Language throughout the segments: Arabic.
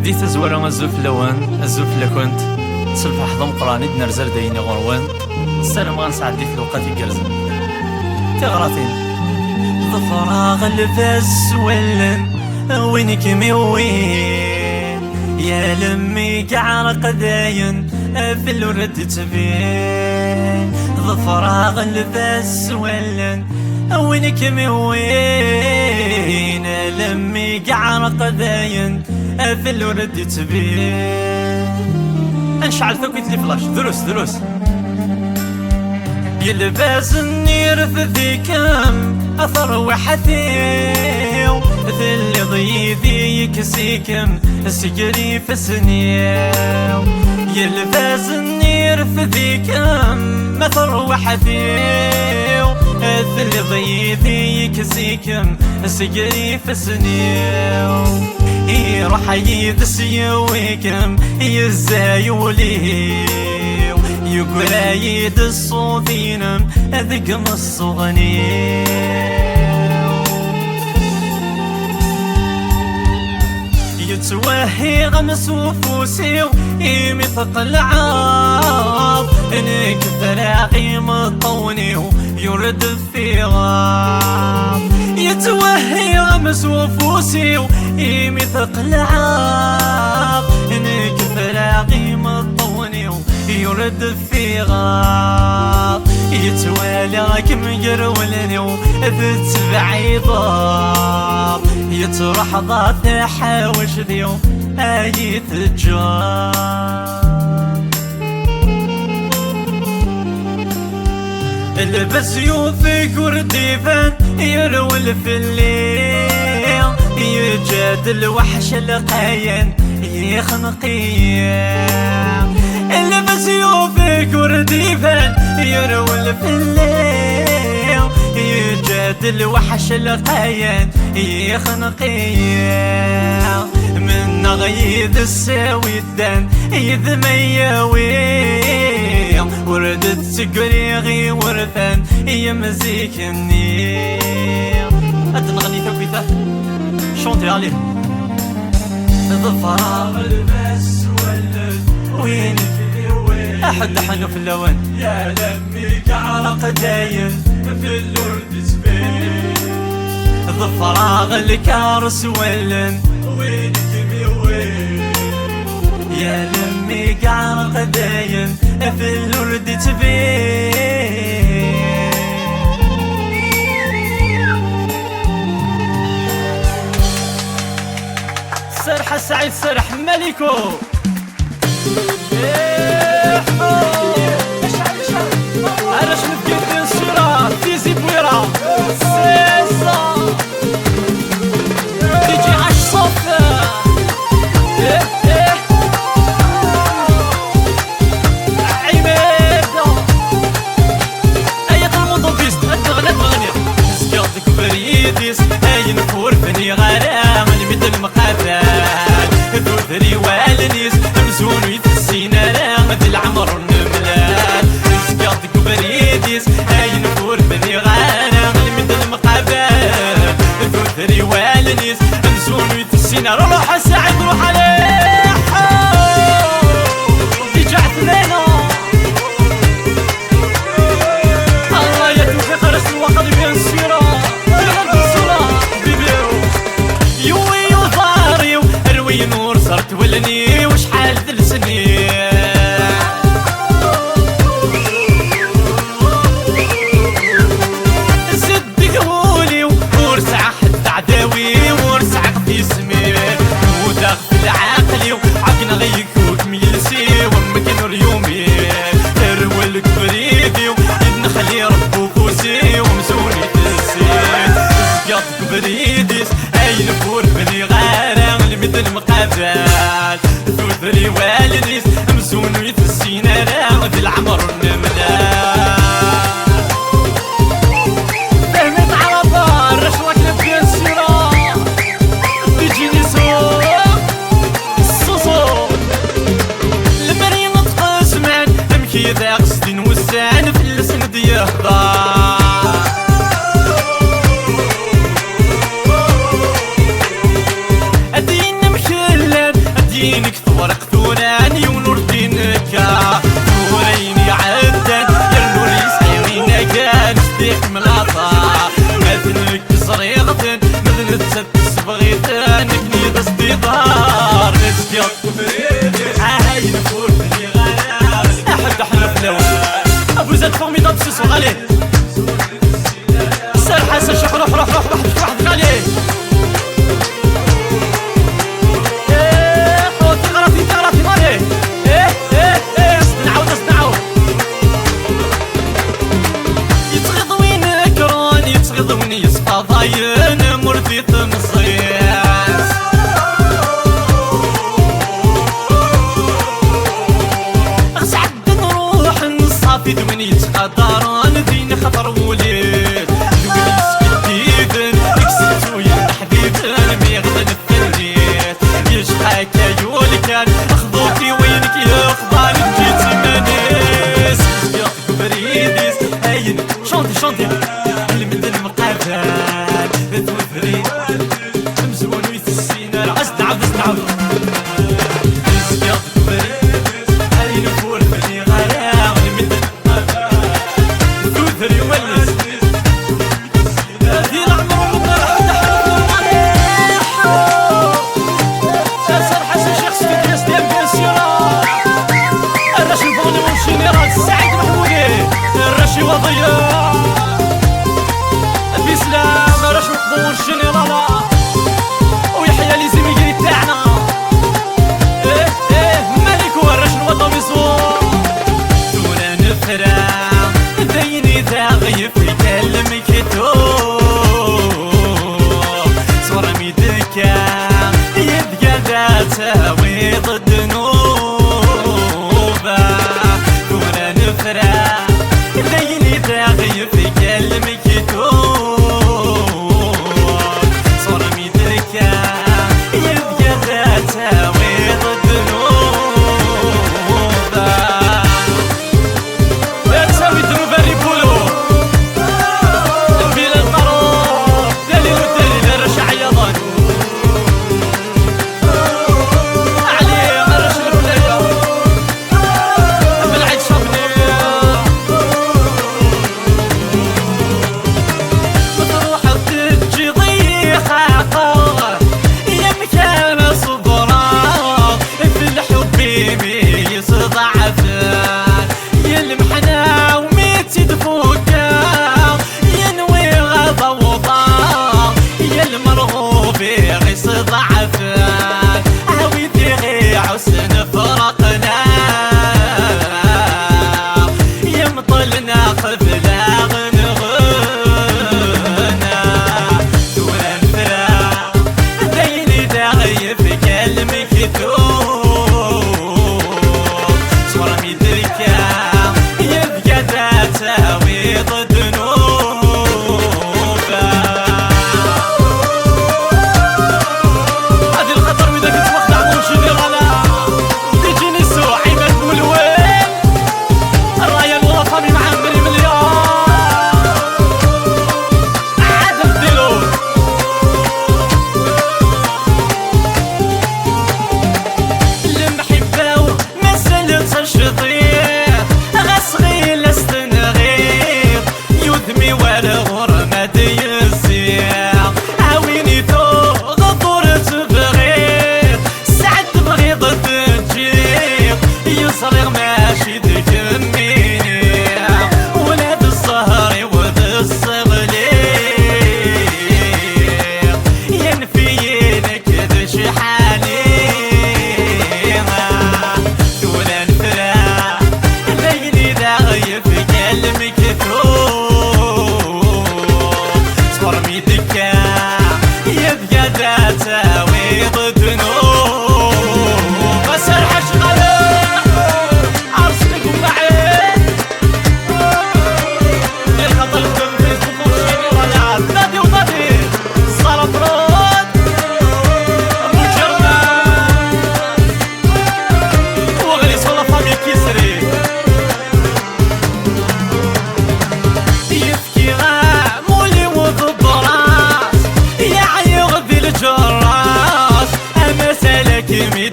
دي تزورا الزوف لوان الزوف لكنت سلفح ضم قراني نرزر ديني غروان السلام غنسعد دي في الوقت يقرزن تغراتين ضفراغ الفاس ولن وينك موين يا لمي كعرق داين في الورد تبين ضفراغ الفاس ولن وينك موين لمي كعرق داين في الورد تبين انشعل ثوكيت لي فلاش دروس يلباس النير في ذيكم اثر وحثيو ذل ضيذي يكسيكم سجري في سنيو يلباس النير في ذيكم اثر وحثيو ذل ضيذي يكسيكم سجري في سنيو يروح يدسيويكم يزايوليو يقول عيد الصوتينم ذقم الصغني يتوهي غمس وفوسي ويمثق العاب انك فراقي مطوني ويرد في غاب يتوهي غمس وفوسي ويمثق العاب انك فراقي مطوني يرد في غاب يتوالى كم يرولني وذت بعيضاب يتروح ضاث حاوش ذيو آية الجار البس يوفي كرديفان يرول في الليل يجادل وحش القاين يخنقيا البس يوفي كرديفان يرول في الليل يجادل وحش القاين يخنقيا من غيد الساوي الدان يذمياوي وردت سكريغي ورثان يمزيكني أتنغني ثوكيته شونتي عليه ظفراغ البس ولد وين أحد حنو في اللوان يا لمي كعرق داين في اللورد سبين ظفراغ الكارس ولن وينك وين يا لمي كعرق داين في اللورد تبين سرح سعيد سرح ملكو انا شنو بقيت الصورة تيزي بويرة سيسا تيجي عالصف عميدة اي الموطوبيست ادغنية سكاطك بريديس اي نفور فني غرام الميد المقابل ذوذري والنيس مزون ويتسينا رامد العمر النملال سكاطك بريديس اي نفور فني غرام الميد المقابل ذوذري والنيس مزون ويتسينا روح سعد روح عليه رجعت لنا الله يتوفيق رسل وقلبي انسيرا نور صرت ولني وشحال ذل سنين زد قولي ورسع حد عداوي ورسع في سمين وداخل عقلي وعقنا غيكوك ميلسي وامك نور يومي ترولك بريدي ونخلي ربو فوسي ومزوني تنسيت سقاطك بريديس اي نفور بني غارة مثل مقابل ثوثري والنيس مزون ويتسينا راغد العمر النملال فهمت على بار رشوك نبقى السيرة تجيني سوق الصوصو المريم تقسمان امكي ذا قصدين وسان في السند يهضر دينك ثورق ثوراني ونور دينك ثوريني عدن يرنور يسعيرين كان ستيك ملاطا مذنك صريغة مذنك تسبغيتان كني بس ديدار نسكيط هاي نفور بني غلال احد احلف لو ابو زاد فومي ضد سيسو غالي سر حسن شوف روح روح روح واحد غالي ضاين مرتي تمصيص غسعد نروح نصافي دويني يتقدران دين خطر وليد دويني سكتيدن كسرتو يا حبيبن ميغضن الثليت يشحاك يولي كان اخذوكي وينك يا اخبار جيتي مانيس يا بريديس هاين شونتي شونتي المدن مقابل بتوفري مزون ويت السينار عزنعب عزنعب نسيط بريدس هاي نفور بني غرام المدن بتوفري ولس هذه العمر سر حسن شخص في كريستيان بيسيرا الرشي البغني والجنرال سعيد محمودي الرشي وضيع بسلام راش نقضوا الجنرالا ويحيى لي زميلي تاعنا مالك هو الراش الوطني صور دونا نفرا بيني داغي في كلم كتوب صورة ميدكا يبقى ذاته وضد نوبة دونا نفرا بيني داغي في كلم كتوب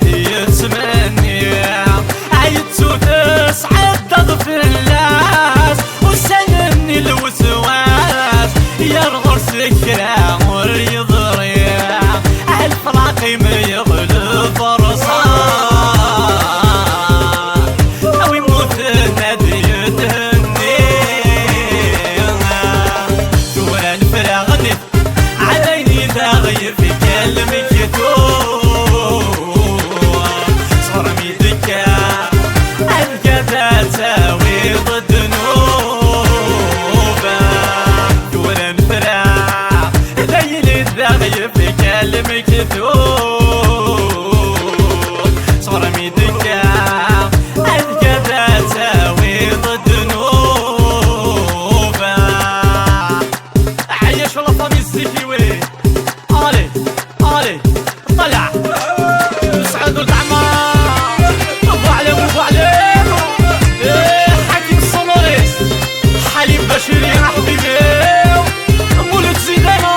يدي يتمني عيدتو تسعد في الناس وسلمني الوسواس يا الغرس كرا وريض ريح الفراقي ما يغلب رصاص او يموت النادي يتهني دورا الفراغ عليني داغي في كلمك صرمي دكا القفا تساوي ضد نوبة دورا الفراغ ليلي داغي في كلمك صرمي دكا القفا تساوي ضد نوبة عيش والله فامي الزكيوي علي علي طلع سعد العمار ابو علي ابو علي حكيم الصنوريس حليب بشيري يا حبيبي مولد زيدانا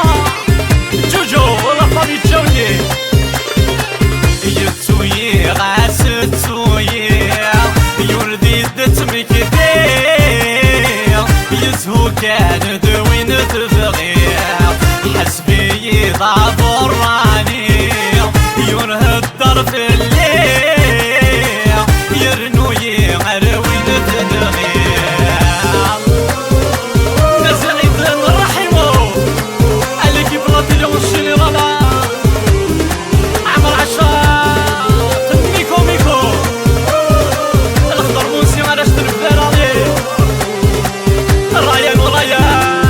جوجو والله فامي تجاوني يتسوي غاس تسوي يوردي دتمك دير يزهو كان دوين تبغي حسبي ضعف الراني ينهد الدرب الليل يرنو يعروي نتدغي نزعيد نرحمو اللي كيبلات اليوم الشنيرالا عمر عشاق ميكو ميكو الاخضر موسي علاش تنفذر عليه الريان وريان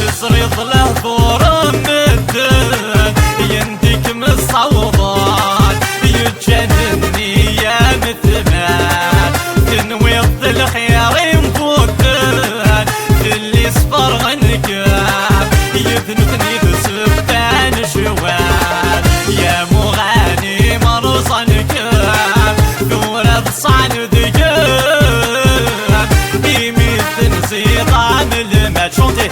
تصريط له ثور مدن ينديك من الصوضات يتجنني يا مثمان تنويض الخير ينفوتن اللي صفر غنكاب يذنبني بسبتان شوال يا مغاني مرصن كاب ثورة بصعن دقاب يميث نزيطان المات شونتي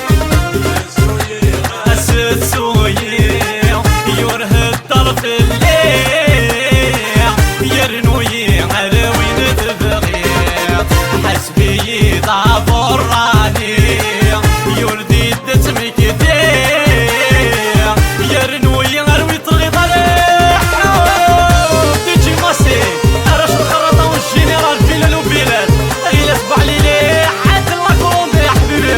يرهد طرف الليل يرنوي علوي نتبغي حسبي ضعف الراني يردي دتمك دير يرنوي علوي تغيض عليه تيجي ماسي راش الخرطة والجنرال بلال وبلال غير تبع لي ليه حد لاكوم يا حبيبي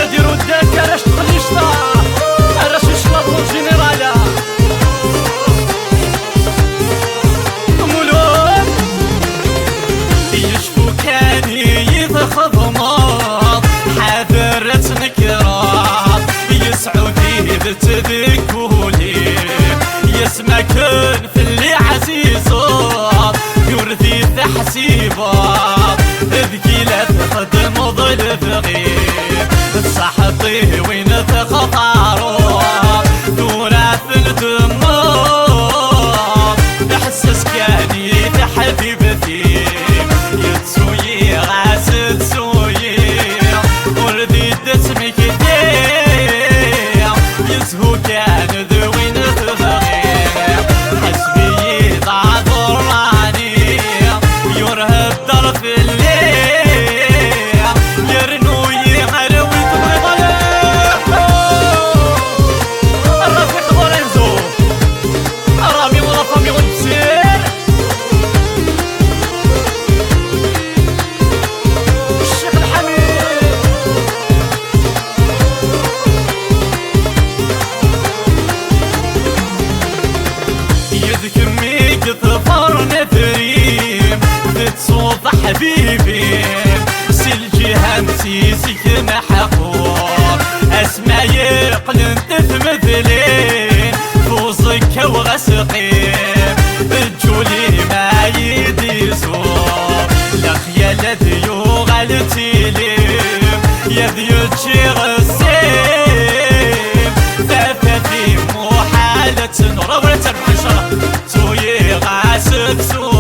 نديرو الدكة راش تخلي شطار جنرالا مولود يشفو كان يضخض ماض حذرت نكرات يسعودي بتذكولي يسمكن في اللي عزيزات يرثي تحسيبات ذكي لا تخدم ضلف غير صحطي وين تخطارو احسس كاني حبيبتي يتسوي غاس تسوي ولدي دسمك دير يزهو كان ذوين تغير حسبي ضعف الراني يرهب درف الليل يرنوي علوي تبغي الرفيق لورينزو رامي ولا فامي ونبسير الشيخ الحميد يذكرني كثفر نثريم تتصوت حبيبي سلجي همسيسك محقور اسمع يقلن تثمثلين فوزك وغسقين الجولي ما يديسور لخيال ذيو غالتيليم يذيو تشيغ السيم ثاثة في محالة نور ولا تنحشر سوي غاسب سوي